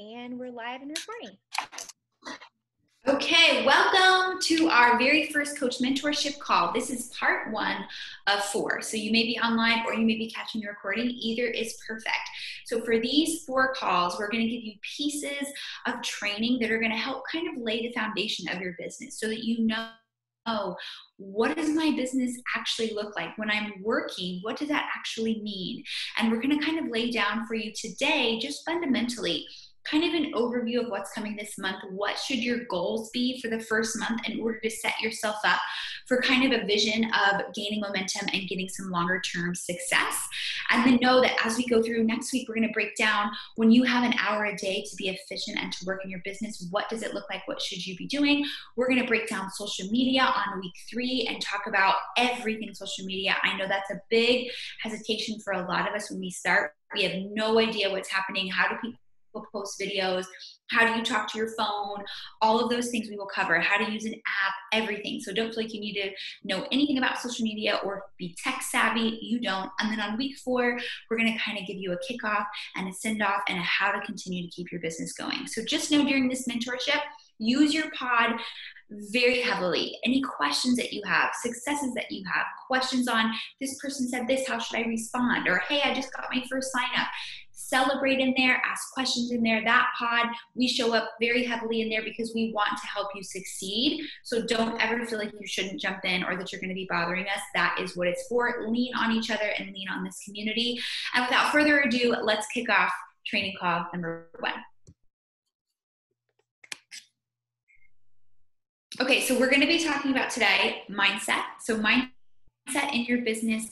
And we're live and recording. Okay, welcome to our very first coach mentorship call. This is part 1 of 4. So you may be online or you may be catching the recording. Either is perfect. So for these 4 calls, we're going to give you pieces of training that are going to help kind of lay the foundation of your business so that you know, what does my business actually look like when I'm working? What does that actually mean? And we're going to kind of lay down for you today, just fundamentally, kind of an overview of what's coming this month. What should your goals be for the first month in order to set yourself up for kind of a vision of gaining momentum and getting some longer term success? And then know that as we go through next week, we're going to break down when you have an hour a day to be efficient and to work in your business, what does it look like? What should you be doing? We're going to break down social media on week 3 and talk about everything social media. I know that's a big hesitation for a lot of us when we start. We have no idea what's happening. How do people post videos? How do you talk to your phone? All of those things we will cover. How to use an app, everything. So don't feel like you need to know anything about social media or be tech savvy. You don't. And then on week 4, we're going to kind of give you a kickoff and a send off and a how to continue to keep your business going. So just know during this mentorship, use your pod very heavily. Any questions that you have, successes that you have, questions on this person said this, how should I respond? Or hey, I just got my first sign up. Celebrate in there, ask questions in there. That pod, we show up very heavily in there because we want to help you succeed. So don't ever feel like you shouldn't jump in or that you're going to be bothering us. That is what it's for. Lean on each other and lean on this community. And without further ado, let's kick off training call number 1. Okay, so we're going to be talking about today mindset. So mindset in your business,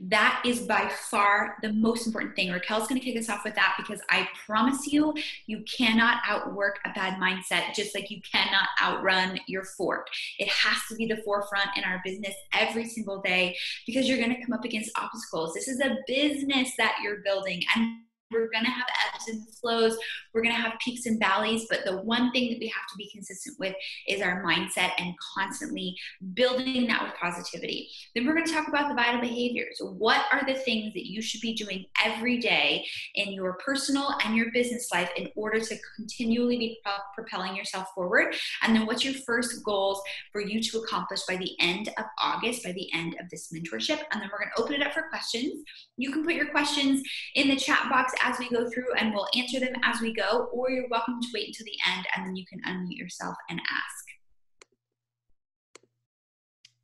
that is by far the most important thing. Raquel's going to kick us off with that because I promise you, you cannot outwork a bad mindset, just like you cannot outrun your fork. It has to be the forefront in our business every single day because you're going to come up against obstacles. This is a business that you're building, and we're going to have ebbs and flows. We're going to have peaks and valleys, but the one thing that we have to be consistent with is our mindset and constantly building that with positivity. Then we're going to talk about the vital behaviors. What are the things that you should be doing every day in your personal and your business life in order to continually be propelling yourself forward? And then what's your first goals for you to accomplish by the end of August, by the end of this mentorship? And then we're going to open it up for questions. You can put your questions in the chat box as we go through and we'll answer them as we go, or you're welcome to wait until the end and then you can unmute yourself and ask.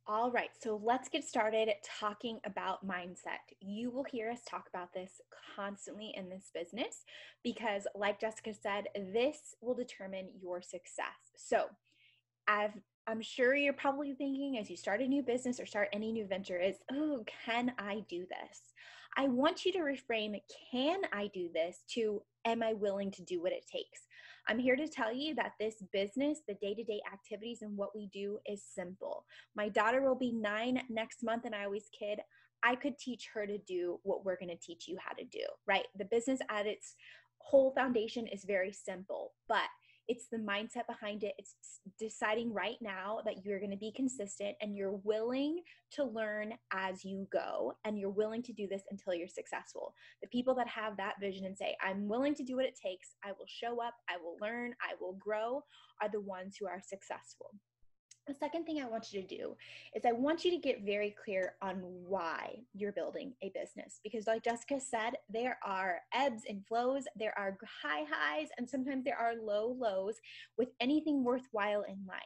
All right, so let's get started talking about mindset. You will hear us talk about this constantly in this business because, like Jessica said, this will determine your success. So I'm sure you're probably thinking as you start a new business or start any new venture is, oh, can I do this? I want you to reframe, can I do this, to am I willing to do what it takes? I'm here to tell you that this business, the day-to-day activities and what we do is simple. My daughter will be 9 next month and I always kid, I could teach her to do what we're going to teach you how to do, right? The business at its whole foundation is very simple, but it's the mindset behind it. It's deciding right now that you're going to be consistent and you're willing to learn as you go, and you're willing to do this until you're successful. The people that have that vision and say, I'm willing to do what it takes, I will show up, I will learn, I will grow, are the ones who are successful. The second thing I want you to do is I want you to get very clear on why you're building a business. Because like Jessica said, there are ebbs and flows, there are high highs, and sometimes there are low lows with anything worthwhile in life.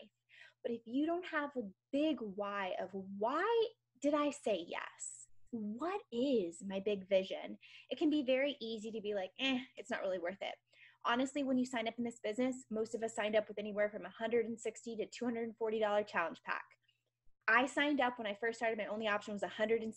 But if you don't have a big why of why did I say yes? What is my big vision? It can be very easy to be like, it's not really worth it. Honestly, when you sign up in this business, most of us signed up with anywhere from $160 to $240 challenge pack. I signed up when I first started. My only option was a $160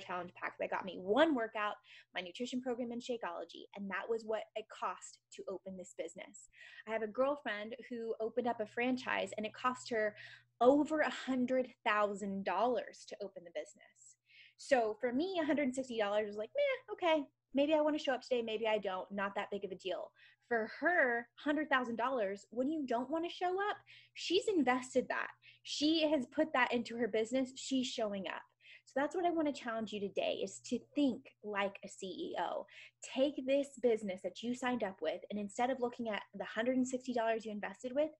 challenge pack that got me 1 workout, my nutrition program, and Shakeology. And that was what it cost to open this business. I have a girlfriend who opened up a franchise and it cost her over $100,000 to open the business. So for me, $160 was like, okay, maybe I want to show up today, maybe I don't, not that big of a deal. For her, $100,000, when you don't want to show up, she's invested that. She has put that into her business. She's showing up. So that's what I want to challenge you today, is to think like a CEO. Take this business that you signed up with, and instead of looking at the $160 you invested with,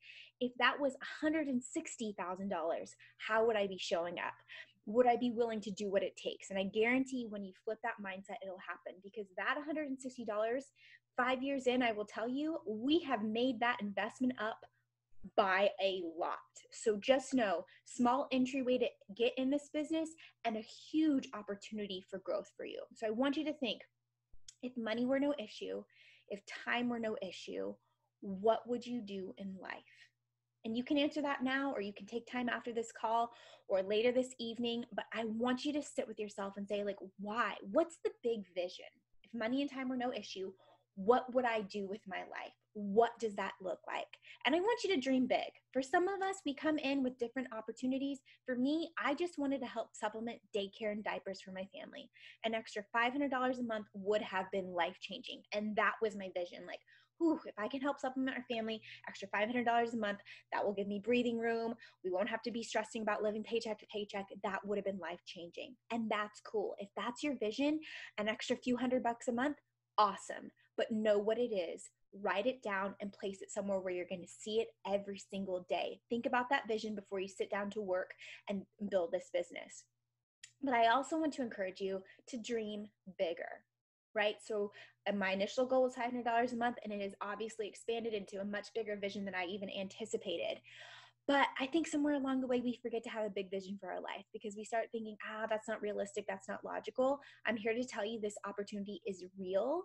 if that was $160,000, how would I be showing up? Would I be willing to do what it takes? And I guarantee when you flip that mindset, it'll happen, because that $160, 5 years in, I will tell you, we have made that investment up by a lot. So just know, small entryway to get in this business and a huge opportunity for growth for you. So I want you to think, if money were no issue, if time were no issue, what would you do in life? And you can answer that now, or you can take time after this call or later this evening. But I want you to sit with yourself and say, like, why? What's the big vision? If money and time were no issue, what would I do with my life? What does that look like? And I want you to dream big. For some of us, we come in with different opportunities. For me, I just wanted to help supplement daycare and diapers for my family. An extra $500 a month would have been life-changing. And that was my vision. Like, whew, if I can help supplement our family, extra $500 a month, that will give me breathing room. We won't have to be stressing about living paycheck to paycheck. That would have been life-changing. And that's cool. If that's your vision, an extra few $100 a month, awesome. But know what it is. Write it down and place it somewhere where you're going to see it every single day. Think about that vision before you sit down to work and build this business. But I also want to encourage you to dream bigger, right? So my initial goal was $500 a month, and it has obviously expanded into a much bigger vision than I even anticipated. But I think somewhere along the way, we forget to have a big vision for our life, because we start thinking, that's not realistic. That's not logical. I'm here to tell you this opportunity is real.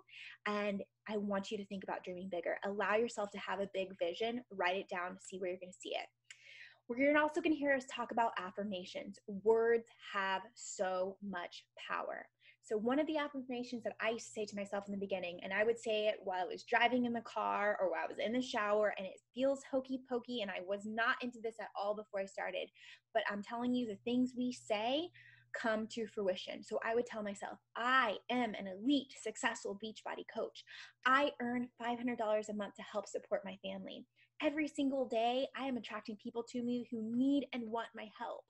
And I want you to think about dreaming bigger. Allow yourself to have a big vision, write it down, see where you're going to see it. We're also going to hear us talk about affirmations. Words have so much power. So one of the affirmations that I used to say to myself in the beginning, and I would say it while I was driving in the car or while I was in the shower, and it feels hokey pokey, and I was not into this at all before I started, but I'm telling you, the things we say come to fruition. So I would tell myself, I am an elite, successful Beachbody coach. I earn $500 a month to help support my family. Every single day, I am attracting people to me who need and want my help.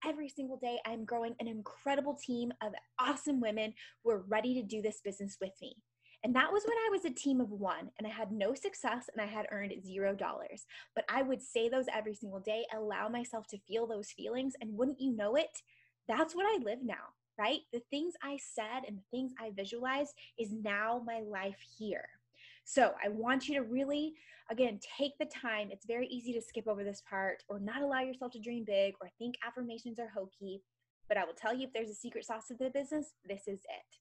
Every single day, I'm growing an incredible team of awesome women who are ready to do this business with me. And that was when I was a team of one, and I had no success, and I had earned $0. But I would say those every single day, allow myself to feel those feelings, and wouldn't you know it, that's what I live now, right? The things I said and the things I visualized is now my life here. So I want you to really, again, take the time. It's very easy to skip over this part or not allow yourself to dream big or think affirmations are hokey. But I will tell you, if there's a secret sauce to the business, this is it.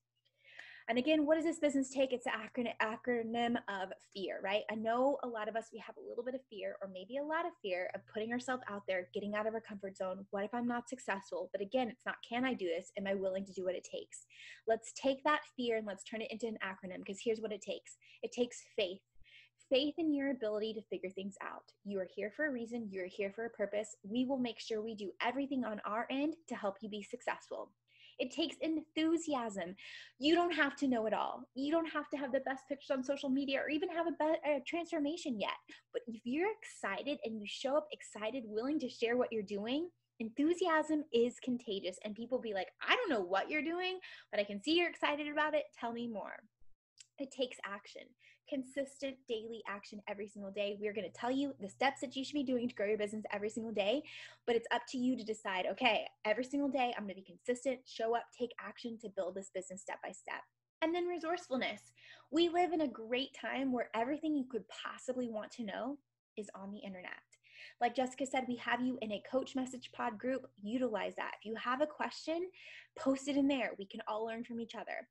And again, what does this business take? It's an acronym of fear, right? I know a lot of us, we have a little bit of fear, or maybe a lot of fear of putting ourselves out there, getting out of our comfort zone. What if I'm not successful? But again, it's not, can I do this? Am I willing to do what it takes? Let's take that fear and let's turn it into an acronym, because here's what it takes. It takes faith. Faith in your ability to figure things out. You are here for a reason. You're here for a purpose. We will make sure we do everything on our end to help you be successful. It takes enthusiasm. You don't have to know it all. You don't have to have the best pictures on social media or even have a transformation yet. But if you're excited and you show up excited, willing to share what you're doing, enthusiasm is contagious. And people be like, I don't know what you're doing, but I can see you're excited about it. Tell me more. It takes action, consistent daily action every single day. We're going to tell you the steps that you should be doing to grow your business every single day, but it's up to you to decide, okay, every single day I'm going to be consistent, show up, take action to build this business step by step. And then resourcefulness. We live in a great time where everything you could possibly want to know is on the internet. Like Jessica said, we have you in a coach message pod group. Utilize that. If you have a question, post it in there. We can all learn from each other.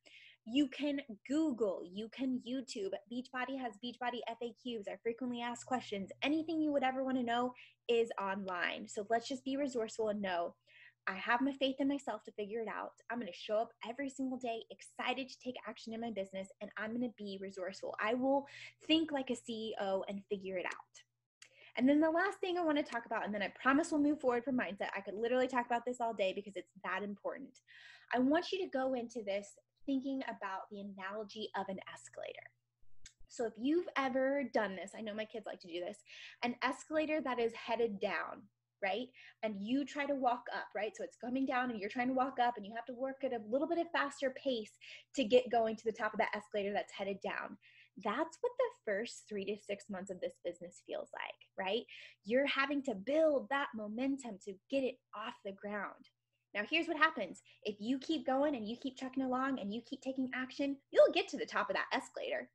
You can Google, you can YouTube. Beachbody has Beachbody FAQs, our frequently asked questions. Anything you would ever want to know is online. So let's just be resourceful and know, I have my faith in myself to figure it out. I'm going to show up every single day, excited to take action in my business, and I'm going to be resourceful. I will think like a CEO and figure it out. And then the last thing I want to talk about, and then I promise we'll move forward from mindset. I could literally talk about this all day because it's that important. I want you to go into this thinking about the analogy of an escalator. So if you've ever done this, I know my kids like to do this, an escalator that is headed down, right? And you try to walk up, right? So it's coming down and you're trying to walk up and you have to work at a little bit of faster pace to get going to the top of that escalator that's headed down. That's what the first 3 to 6 months of this business feels like, right? You're having to build that momentum to get it off the ground. Now, here's what happens. If you keep going and you keep chugging along and you keep taking action, you'll get to the top of that escalator.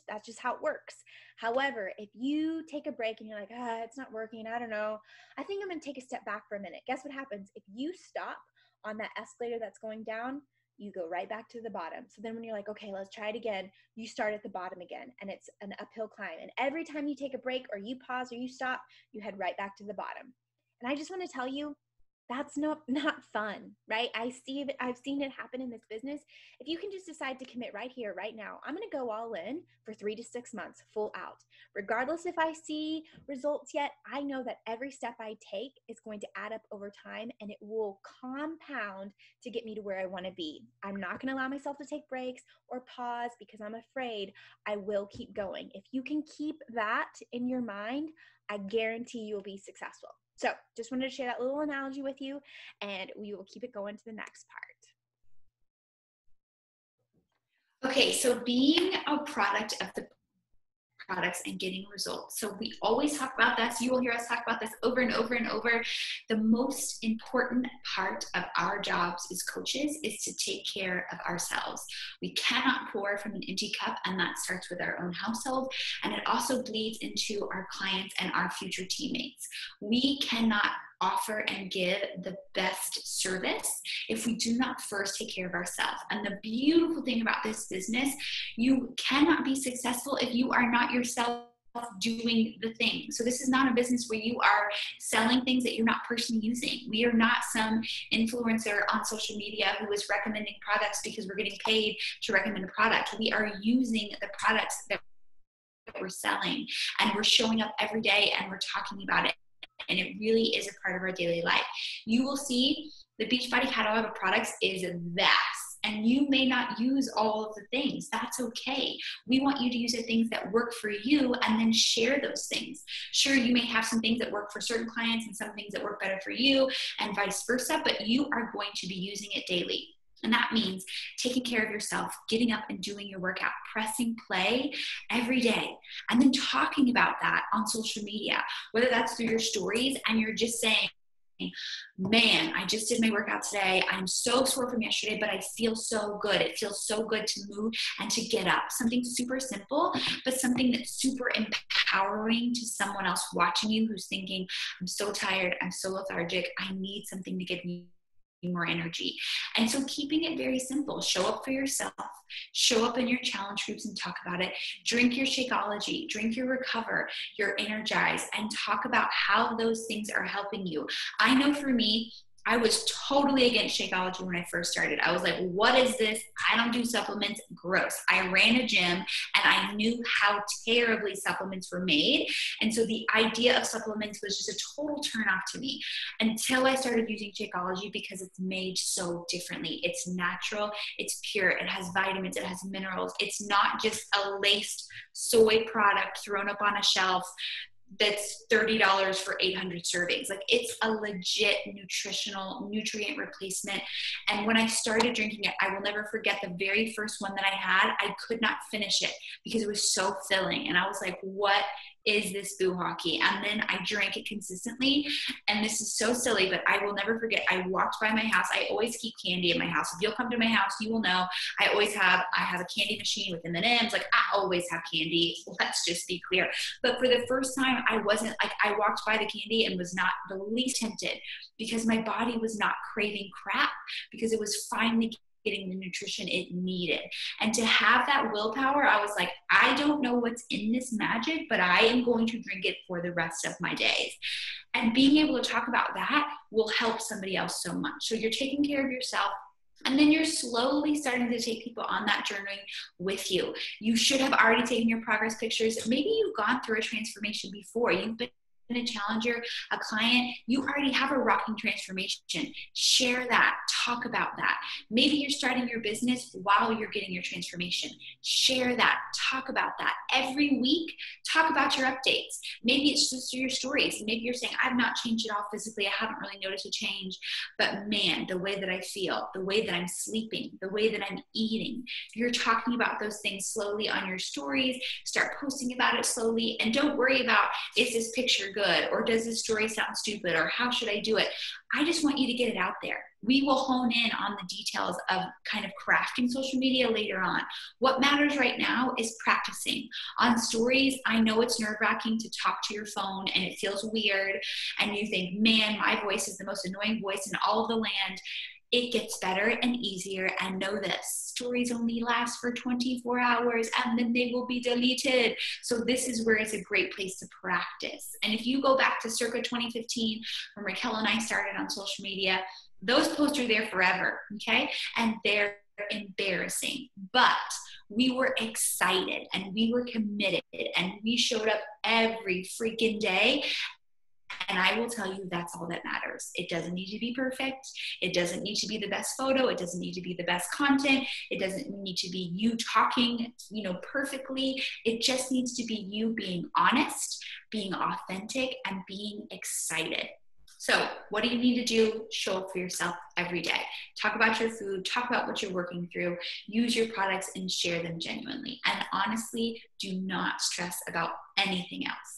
That's just how it works. However, if you take a break and you're like, it's not working, I don't know, I think I'm going to take a step back for a minute. Guess what happens? If you stop on that escalator that's going down, you go right back to the bottom. So then when you're like, okay, let's try it again, you start at the bottom again, and it's an uphill climb. And every time you take a break or you pause or you stop, you head right back to the bottom. And I just want to tell you, that's not fun, right? I've seen it happen in this business. If you can just decide to commit right here, right now, I'm going to go all in for 3 to 6 months, full out. Regardless if I see results yet, I know that every step I take is going to add up over time, and it will compound to get me to where I want to be. I'm not going to allow myself to take breaks or pause because I'm afraid. I will keep going. If you can keep that in your mind, I guarantee you'll be successful. So just wanted to share that little analogy with you, and we will keep it going to the next part. Okay, so being a product of the products and getting results. So we always talk about this. You will hear us talk about this over and over and over. The most important part of our jobs as coaches is to take care of ourselves. We cannot pour from an empty cup, and that starts with our own household, and it also bleeds into our clients and our future teammates. We cannot offer and give the best service if we do not first take care of ourselves. And the beautiful thing about this business, you cannot be successful if you are not yourself doing the thing. So this is not a business where you are selling things that you're not personally using. We are not some influencer on social media who is recommending products because we're getting paid to recommend a product. We are using the products that we're selling, and we're showing up every day and we're talking about it. And it really is a part of our daily life. You will see the Beachbody catalog of products is vast, and you may not use all of the things. That's okay. We want you to use the things that work for you and then share those things. Sure, you may have some things that work for certain clients and some things that work better for you and vice versa, but you are going to be using it daily. And that means taking care of yourself, getting up and doing your workout, pressing play every day, and then talking about that on social media, whether that's through your stories and you're just saying, man, I just did my workout today. I'm so sore from yesterday, but I feel so good. It feels so good to move and to get up. Something super simple, but something that's super empowering to someone else watching you who's thinking, I'm so tired. I'm so lethargic. I need something to give me more energy. And so keeping it very simple, show up for yourself, show up in your challenge groups and talk about it, drink your Shakeology, drink your Recover, your Energize, and talk about how those things are helping you. I know for me, I was totally against Shakeology when I first started. I was like, what is this? I don't do supplements. Gross. I ran a gym and I knew how terribly supplements were made. And so the idea of supplements was just a total turnoff to me until I started using Shakeology because it's made so differently. It's natural. It's pure. It has vitamins. It has minerals. It's not just a laced soy product thrown up on a shelf that's $30 for 800 servings. Like, it's a legit nutritional nutrient replacement. And when I started drinking it, I will never forget the very first one that I had. I could not finish it because it was so filling. And I was like, what is this boo hockey? And then I drank it consistently. And this is so silly, but I will never forget. I walked by my house. I always keep candy in my house. If you'll come to my house, you will know I have a candy machine with M&Ms. Like, I always have candy. Let's just be clear. But for the first time, I walked by the candy and was not the least tempted because my body was not craving crap because it was finally getting the nutrition it needed. And to have that willpower, I was like, I don't know what's in this magic, but I am going to drink it for the rest of my days. And being able to talk about that will help somebody else so much. So you're taking care of yourself, and then you're slowly starting to take people on that journey with you. You should have already taken your progress pictures. Maybe you've gone through a transformation before. You've been a challenger, a client, you already have a rocking transformation. Share that. talk about that. Maybe you're starting your business while you're getting your transformation. Share that, talk about that. Every week, talk about your updates. Maybe it's just your stories. Maybe you're saying, I've not changed at all physically. I haven't really noticed a change, but man, the way that I feel, the way that I'm sleeping, the way that I'm eating, you're talking about those things slowly on your stories. Start posting about it slowly, and don't worry about, is this picture good, or does this story sound stupid, or how should I do it? I just want you to get it out there. We will hone in on the details of kind of crafting social media later on. What matters right now is practicing. On stories, I know it's nerve-wracking to talk to your phone and it feels weird, and you think, man, my voice is the most annoying voice in all of the land. It gets better and easier, and know this, stories only last for 24 hours and then they will be deleted. So this is where it's a great place to practice. And if you go back to circa 2015, when Raquel and I started on social media, those posts are there forever, okay? And they're embarrassing, but we were excited and we were committed and we showed up every freaking day. And I will tell you, that's all that matters. It doesn't need to be perfect. It doesn't need to be the best photo. It doesn't need to be the best content. It doesn't need to be you talking, perfectly. It just needs to be you being honest, being authentic, and being excited. So what do you need to do? Show up for yourself every day. Talk about your food, talk about what you're working through, use your products and share them genuinely. And honestly, do not stress about anything else.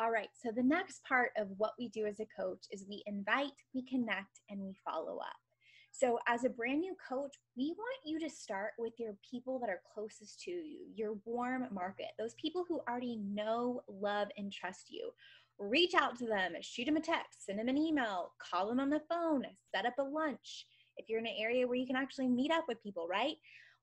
All right, so the next part of what we do as a coach is we invite, we connect, and we follow up. So as a brand new coach, we want you to start with your people that are closest to you, your warm market, those people who already know, love, and trust you. Reach out to them, shoot them a text, send them an email, call them on the phone, set up a lunch. If you're in an area where you can actually meet up with people, right?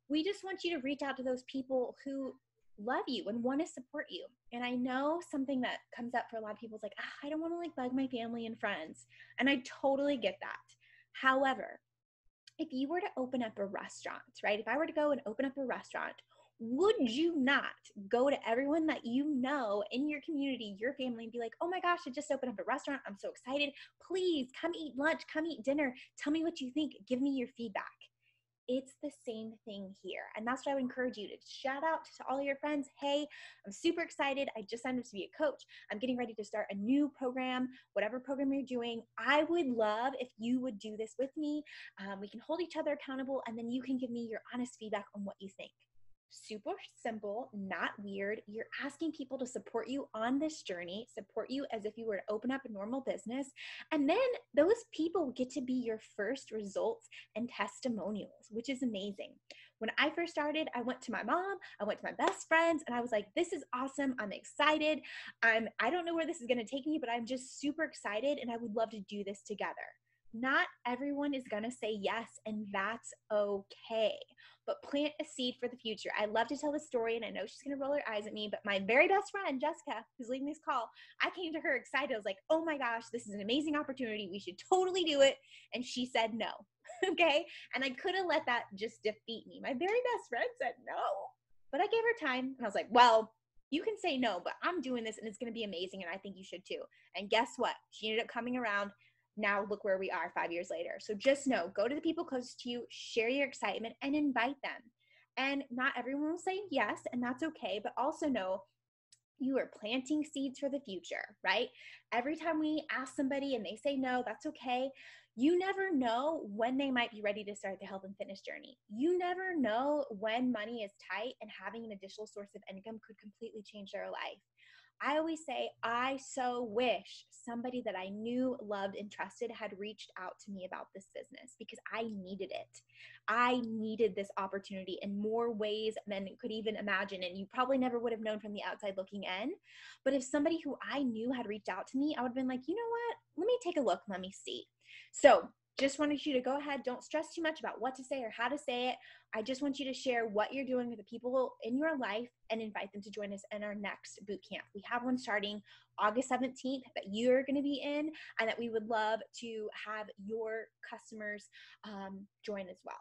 We just want you to reach out to those people who love you and want to support you. And I know something that comes up for a lot of people is like, I don't want to bug my family and friends. And I totally get that. However, if you were to open up a restaurant, right? If I were to go and open up a restaurant, would you not go to everyone that you know in your community, your family, and be like, oh my gosh, I just opened up a restaurant. I'm so excited. Please come eat lunch, come eat dinner. Tell me what you think. Give me your feedback. It's the same thing here. And that's what I would encourage you to shout out to all your friends. Hey, I'm super excited. I just signed up to be a coach. I'm getting ready to start a new program, whatever program you're doing. I would love if you would do this with me. We can hold each other accountable, and then you can give me your honest feedback on what you think. Super simple, not weird. You're asking people to support you on this journey, support you as if you were to open up a normal business. And then those people get to be your first results and testimonials, which is amazing. When I first started, I went to my mom, I went to my best friends, and I was like, this is awesome. I'm excited. I don't know where this is going to take me, but I'm just super excited and I would love to do this together. Not everyone is going to say yes, and that's okay. But plant a seed for the future. I love to tell the story, and I know she's going to roll her eyes at me, but my very best friend, Jessica, who's leading this call, I came to her excited. I was like, oh my gosh, this is an amazing opportunity. We should totally do it. And she said no. Okay. And I could have let that just defeat me. My very best friend said no, but I gave her time. And I was like, well, you can say no, but I'm doing this and it's going to be amazing. And I think you should too. And guess what? She ended up coming around. Now look where we are 5 years later. So just know, go to the people closest to you, share your excitement, and invite them. And not everyone will say yes, and that's okay, but also know you are planting seeds for the future, right? Every time we ask somebody and they say no, that's okay. You never know when they might be ready to start the health and fitness journey. You never know when money is tight and having an additional source of income could completely change their life. I always say, I so wish somebody that I knew, loved, and trusted had reached out to me about this business, because I needed it. I needed this opportunity in more ways than you could even imagine. And you probably never would have known from the outside looking in. But if somebody who I knew had reached out to me, I would have been like, you know what? Let me take a look. Let me see. So just wanted you to go ahead. Don't stress too much about what to say or how to say it. I just want you to share what you're doing with the people in your life and invite them to join us in our next boot camp. We have one starting August 17th that you're going to be in, and that we would love to have your customers join as well.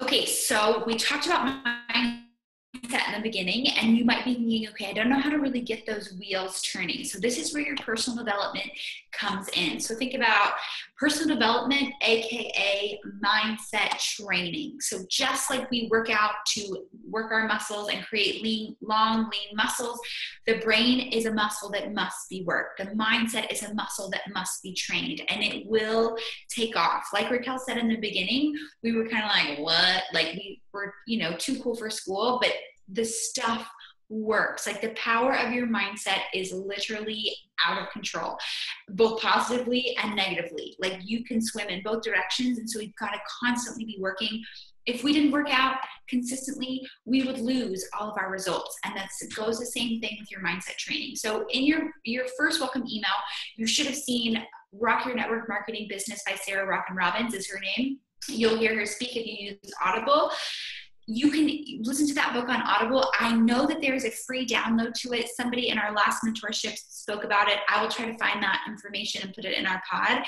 Okay, so we talked about mindset in in the beginning, and you might be thinking, okay, I don't know how to really get those wheels turning. So this is where your personal development comes in. So think about personal development, AKA mindset training. So just like we work out to work our muscles and create long, lean muscles, the brain is a muscle that must be worked. The mindset is a muscle that must be trained, and it will take off. Like Raquel said in the beginning, we were kind of like, what? Like we were, too cool for school, but the stuff works. Like the power of your mindset is literally out of control, both positively and negatively. Like you can swim in both directions. And so we've got to constantly be working. If we didn't work out consistently, we would lose all of our results. And that goes the same thing with your mindset training. So in your first welcome email, you should have seen Rock Your Network Marketing Business by Sarah Rockin' Robbins is her name. You'll hear her speak if you use Audible. You can listen to that book on Audible. I know that there's a free download to it. Somebody in our last mentorship spoke about it. I will try to find that information and put it in our pod.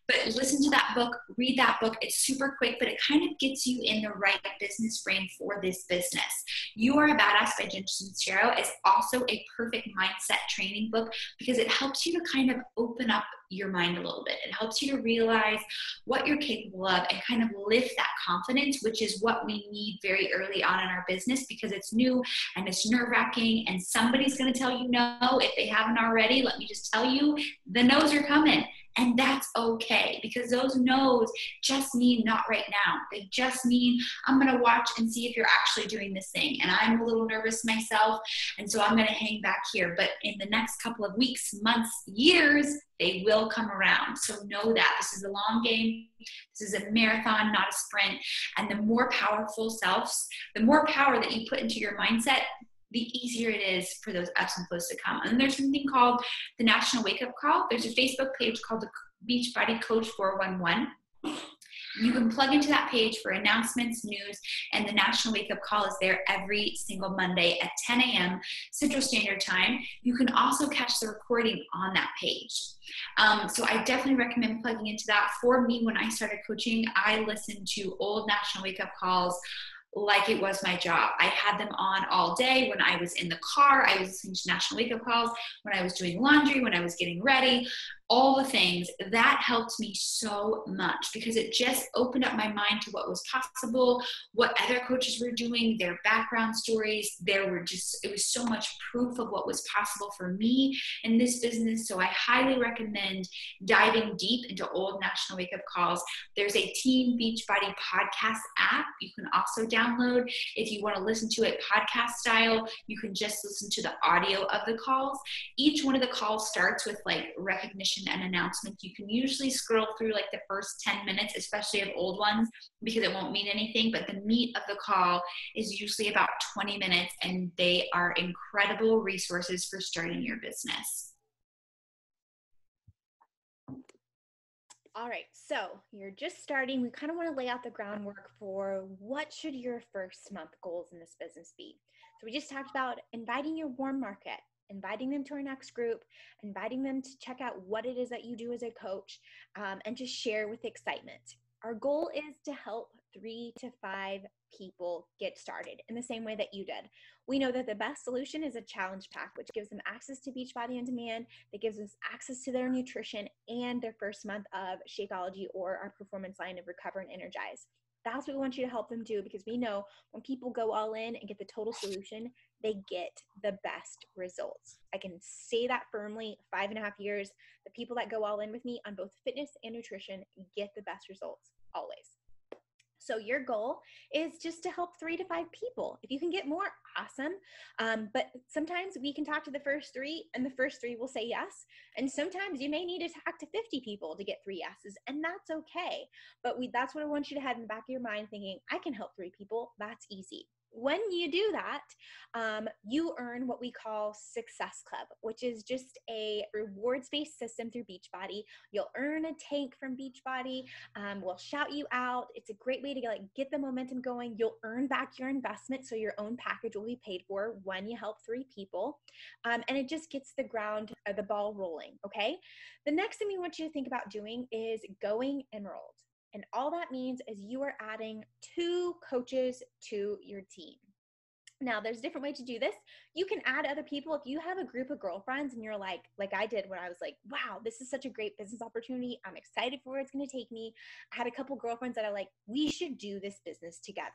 But listen to that book, read that book. It's super quick, but it kind of gets you in the right business frame for this business. You Are a Badass by Jen Sincero is also a perfect mindset training book because it helps you to kind of open up your mind a little bit. It helps you to realize what you're capable of and kind of lift that confidence, which is what we need very early on in our business because it's new and it's nerve-wracking and somebody's going to tell you no if they haven't already. Let me just tell you, the no's are coming. And that's okay because those no's just mean not right now. They just mean I'm going to watch and see if you're actually doing this thing. And I'm a little nervous myself. And so I'm going to hang back here. But in the next couple of weeks, months, years, they will come around. So know that this is a long game. This is a marathon, not a sprint. And the more powerful selves, the more power that you put into your mindset, the easier it is for those ebbs and flows to come. And there's something called the National Wake Up Call. There's a Facebook page called the Beachbody Coach 411. You can plug into that page for announcements, news, and the National Wake Up Call is there every single Monday at 10 a.m. Central Standard Time. You can also catch the recording on that page. So I definitely recommend plugging into that. For me, when I started coaching, I listened to old National Wake Up Calls like it was my job. I had them on all day. When I was in the car, I was listening to National Wake Up Calls. When I was doing laundry, when I was getting ready, all the things. That helped me so much because it just opened up my mind to what was possible, what other coaches were doing, their background stories. It was so much proof of what was possible for me in this business. So I highly recommend diving deep into old National Wake Up Calls. There's a Team Beachbody podcast app you can also download. If you want to listen to it podcast style, you can just listen to the audio of the calls. Each one of the calls starts with like recognition and announcements. You can usually scroll through like the first 10 minutes, especially of old ones, because it won't mean anything, but the meat of the call is usually about 20 minutes, and they are incredible resources for starting your business. All right, so you're just starting. We kind of want to lay out the groundwork for what should your first month goals in this business be. So we just talked about inviting your warm market, inviting them to our next group, inviting them to check out what it is that you do as a coach, and to share with excitement. Our goal is to help 3 to 5 people get started in the same way that you did. We know that the best solution is a challenge pack, which gives them access to Beachbody On Demand, that gives us access to their nutrition and their first month of Shakeology or our performance line of Recover and Energize. That's what we want you to help them do, because we know when people go all in and get the total solution, they get the best results. I can say that firmly, 5.5 years, the people that go all in with me on both fitness and nutrition get the best results always. So your goal is just to help 3 to 5 people. If you can get more, awesome. But sometimes we can talk to the first 3 and the first 3 will say yes. And sometimes you may need to talk to 50 people to get 3 yeses, and that's okay. But that's what I want you to have in the back of your mind, thinking, I can help 3 people. That's easy. When you do that, you earn what we call Success Club, which is just a rewards-based system through Beachbody. You'll earn a tank from Beachbody. We'll shout you out. It's a great way to get the momentum going. You'll earn back your investment, so your own package will be paid for when you help 3 people. And it just gets the ball rolling, okay? The next thing we want you to think about doing is going enrolled. And all that means is you are adding 2 coaches to your team. Now, there's a different way to do this. You can add other people. If you have a group of girlfriends and you're like I did when I was like, wow, this is such a great business opportunity. I'm excited for where it's going to take me. I had a couple girlfriends that are like, we should do this business together.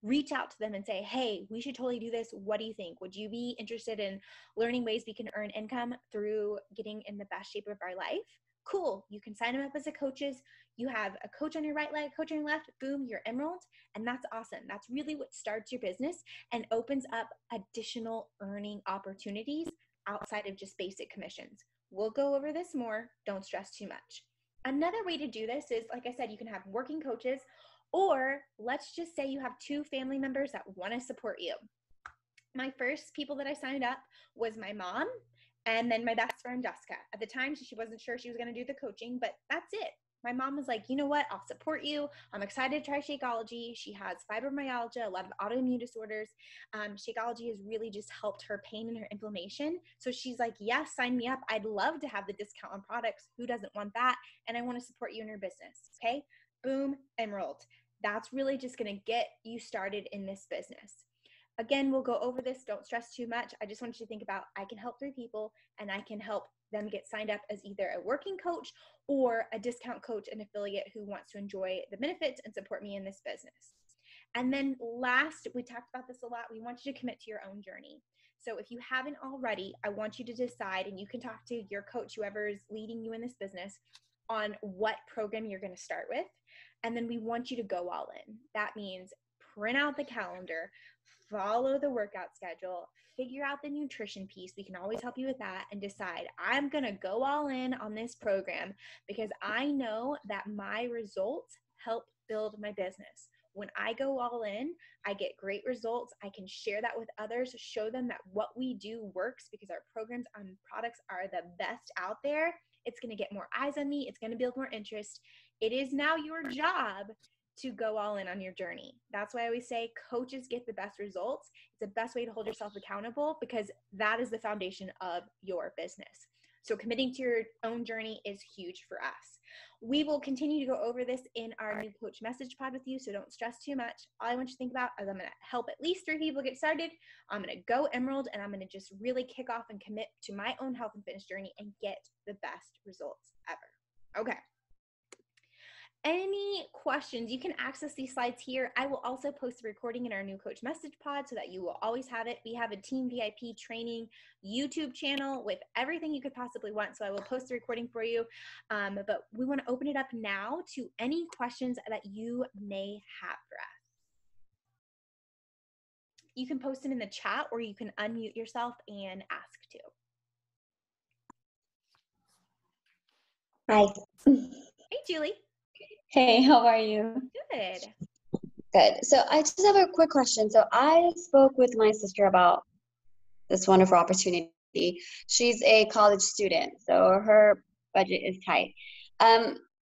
Reach out to them and say, hey, we should totally do this. What do you think? Would you be interested in learning ways we can earn income through getting in the best shape of our life? Cool. You can sign them up as a coaches. You have a coach on your right leg, coach on your left, boom, you're emerald. And that's awesome. That's really what starts your business and opens up additional earning opportunities outside of just basic commissions. We'll go over this more. Don't stress too much. Another way to do this is, like I said, you can have working coaches, or let's just say you have 2 family members that want to support you. My first people that I signed up was my mom and then my best friend, Jessica. At the time, she wasn't sure she was going to do the coaching, but that's it. My mom was like, you know what? I'll support you. I'm excited to try Shakeology. She has fibromyalgia, a lot of autoimmune disorders. Shakeology has really just helped her pain and her inflammation. So she's like, yes, sign me up. I'd love to have the discount on products. Who doesn't want that? And I want to support you in your business. Okay. Boom, emerald. That's really just going to get you started in this business. Again, we'll go over this. Don't stress too much. I just want you to think about, I can help 3 people and I can help them get signed up as either a working coach or a discount coach, an affiliate who wants to enjoy the benefits and support me in this business. And then last, we talked about this a lot. We want you to commit to your own journey. So if you haven't already, I want you to decide, and you can talk to your coach, whoever is leading you in this business, on what program you're going to start with. And then we want you to go all in. That means print out the calendar, follow the workout schedule, figure out the nutrition piece. We can always help you with that, and decide, I'm going to go all in on this program because I know that my results help build my business. When I go all in, I get great results. I can share that with others, show them that what we do works because our programs and products are the best out there. It's going to get more eyes on me. It's going to build more interest. It is now your job to go all in on your journey. That's why I always say coaches get the best results. It's the best way to hold yourself accountable because that is the foundation of your business. So committing to your own journey is huge for us. We will continue to go over this in our new coach message pod with you, so don't stress too much. All I want you to think about is I'm going to help at least 3 people get started. I'm going to go emerald, and I'm going to just really kick off and commit to my own health and fitness journey and get the best results ever. Okay. Any questions, you can access these slides here. I will also post the recording in our new coach message pod so that you will always have it. We have a team VIP training YouTube channel with everything you could possibly want. So I will post the recording for you. But we want to open it up now to any questions that you may have for us. You can post them in the chat or you can unmute yourself and ask too. Hi. Hey, Julie. Hey, how are you? Good. Good. So I just have a quick question. So I spoke with my sister about this wonderful opportunity. She's a college student, so her budget is tight.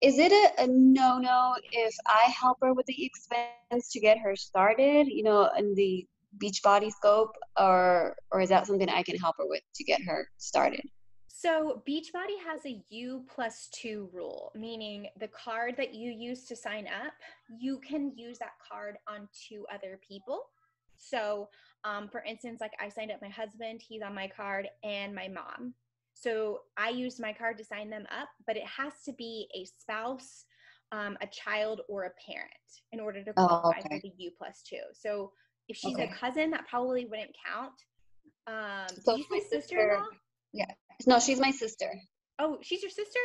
Is it a no-no if I help her with the expense to get her started, you know, in the Beachbody scope, or is that something I can help her with to get her started? So Beachbody has a U+2 rule, meaning the card that you use to sign up, you can use that card on 2 other people. So for instance, like I signed up my husband, he's on my card, and my mom. So I used my card to sign them up, but it has to be a spouse, a child, or a parent in order to qualify for the U+2. So if she's a cousin, that probably wouldn't count. Did you say sister-in-law? Yeah. No, she's my sister. Oh, she's your sister?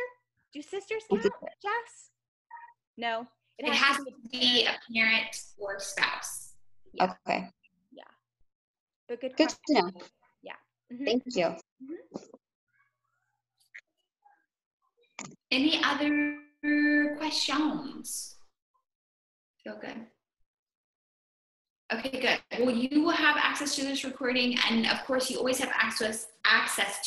Do sisters count, Jess? No. It has to be a parent or spouse. Yeah. Okay. Yeah. But good to know. Yeah. Mm-hmm. Thank you. Mm-hmm. Any other questions? Feel good. Okay, good. Well, you will have access to this recording, and of course, you always have access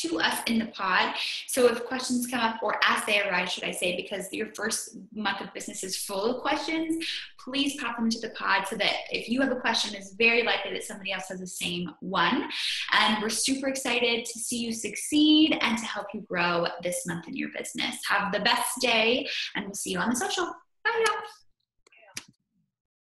to us in the pod. So if questions come up, or as they arise, should I say, because your first month of business is full of questions, please pop them into the pod so that if you have a question, it's very likely that somebody else has the same one. And we're super excited to see you succeed and to help you grow this month in your business. Have the best day, and we'll see you on the social. Bye, y'all.